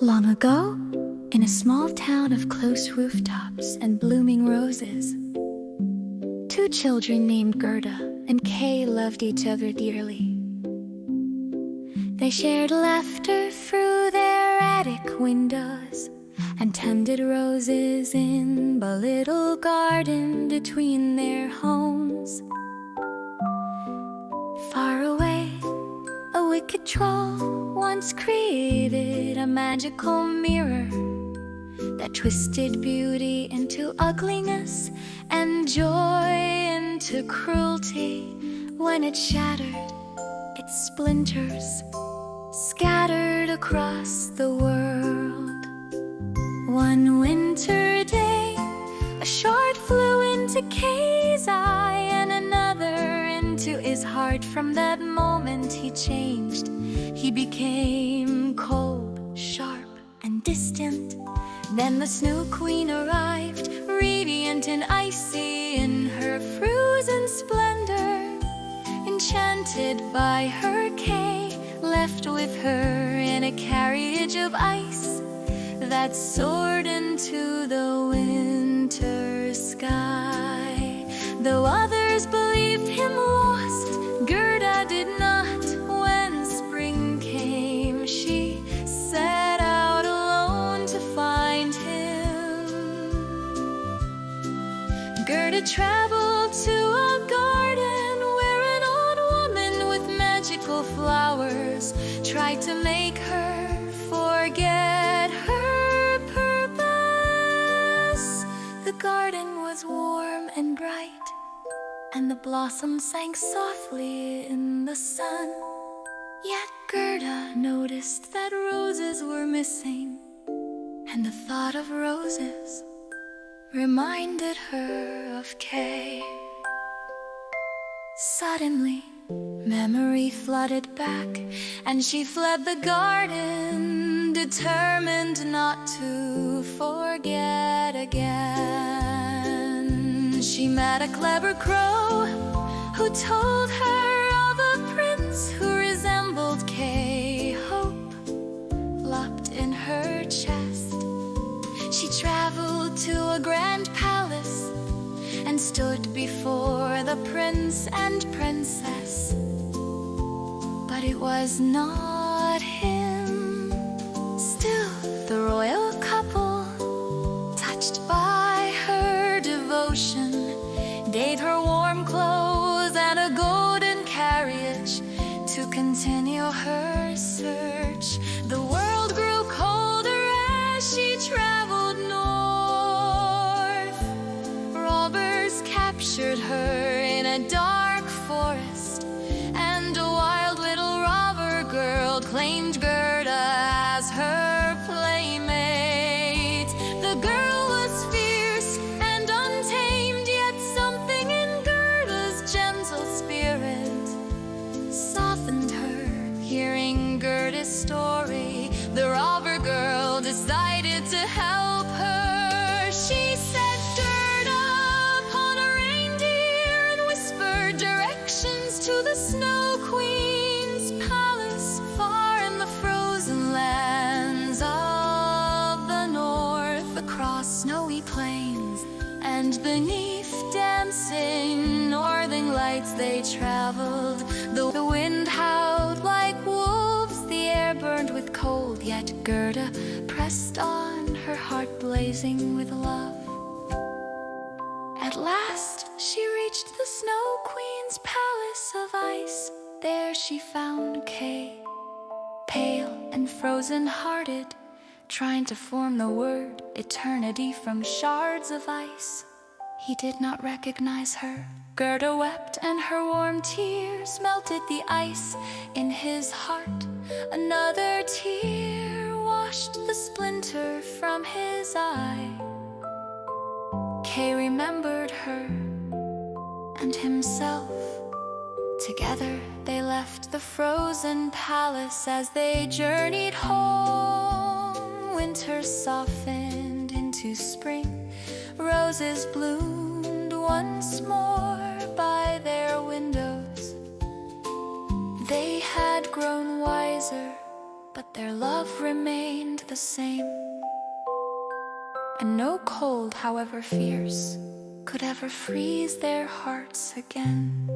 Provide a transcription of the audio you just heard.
Long ago, in a small town of close rooftops and blooming roses, two children named Gerda and Kay loved each other dearly. They shared laughter through their attic windows and tended roses in the little garden between their homes. Far away, a wicked troll once created a magical mirror that twisted beauty into ugliness and joy into cruelty. When it shattered, its splinters scattered across the world. One winter day, a shard flew into Kay's eye and another into his heart. From that moment he changed. He became cold, sharp, and distant. Then the Snow Queen arrived, radiant and icy in her frozen splendor. Enchanted by her, Kay left with her in a carriage of ice that soared into the winter sky. Though others believed him lost, Gerda did not. When spring came, she set out alone to find him. Gerda traveled to a garden where an old woman with magical flowers tried to make her forget her purpose. The garden was warm and bright, and the blossoms sang softly in the sun. Yet Gerda noticed that roses were missing, and the thought of roses reminded her of Kay. Suddenly, memory flooded back, and she fled the garden, determined not to forget again. She met a clever crow who told her of a prince who resembled Kay. Hope locked in her chest. She traveled to a grand palace and stood before the prince and princess. But it was not him. Still, the royal couple, touched by her devotion, gave her warm clothes and a golden carriage to continue her search. The world grew colder as she traveled north. Robbers captured her in a dark forest, and a wild little robber girl claimed Gerda as her playmate. The girl was fierce and untamed, yet something in Gerda's gentle spirit softened her. Hearing Gerda's story, the robber girl decided to help her. She set Gerda upon a reindeer and whispered directions to the Snow Queen's palace, far in the frozen lands of the north. Across snowy plains and beneath dancing northern lights they traveled. The wind howled like wolves, the air burned with cold, yet Gerda pressed on, her heart blazing with love. At last she reached the Snow Queen's palace of ice. There she found Kay, pale and frozen-hearted, trying to form the word eternity from shards of ice. He did not recognize her. Gerda wept, and her warm tears melted the ice in his heart. Another tear washed the splinter from his eye. Kay remembered her and himself. Together they left the frozen palace. As they journeyed home, winter softened into spring. Roses bloomed once more by their windows. They had grown wiser but their love remained the same. And no cold, however fierce, could ever freeze their hearts again.